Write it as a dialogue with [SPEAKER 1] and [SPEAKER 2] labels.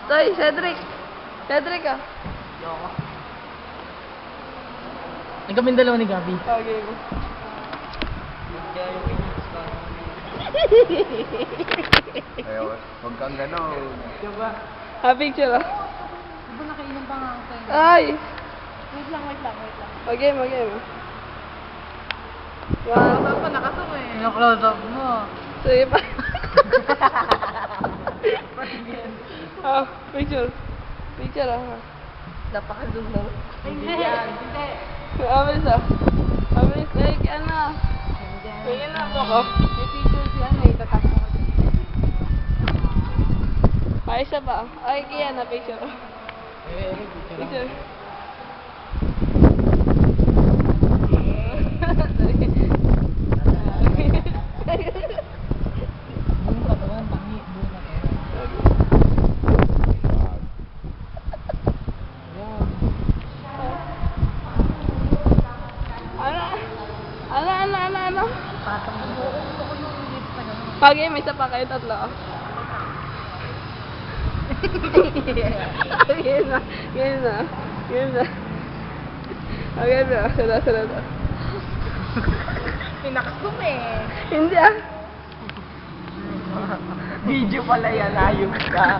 [SPEAKER 1] Toy, Cedric. Cedric ah.
[SPEAKER 2] Ang kaming dalawa ni Gabi.
[SPEAKER 1] Okay mo.
[SPEAKER 3] Ayaw, huwag kang gano'n.
[SPEAKER 1] Picture ah.
[SPEAKER 4] Di ba nakainom pa nga ako sa'yo?
[SPEAKER 1] Ay!
[SPEAKER 4] Wait lang.
[SPEAKER 1] Okay mo. One.
[SPEAKER 4] Pa nakasok eh.
[SPEAKER 2] Close up mo.
[SPEAKER 1] Sige pa. Picture. Picture ah. Napaka-zoom mo.
[SPEAKER 4] Hindi.
[SPEAKER 1] Abilis ah. Abilis. Like ano. Sige na ako.
[SPEAKER 4] May picture si ano eh. Tatapos ko.
[SPEAKER 1] Ay, isa ba? Ay, kaya na picture. Picture.
[SPEAKER 2] Buong katawan, tangi. Buong katawan.
[SPEAKER 1] Ano?
[SPEAKER 2] Patang mo.
[SPEAKER 1] Pagi, may isa pa kayo tatlo. Ganyan na. Okay bro, sunod.
[SPEAKER 4] Pinakasok eh.
[SPEAKER 1] Hindi ah.
[SPEAKER 2] Video pala yan, ayos ka.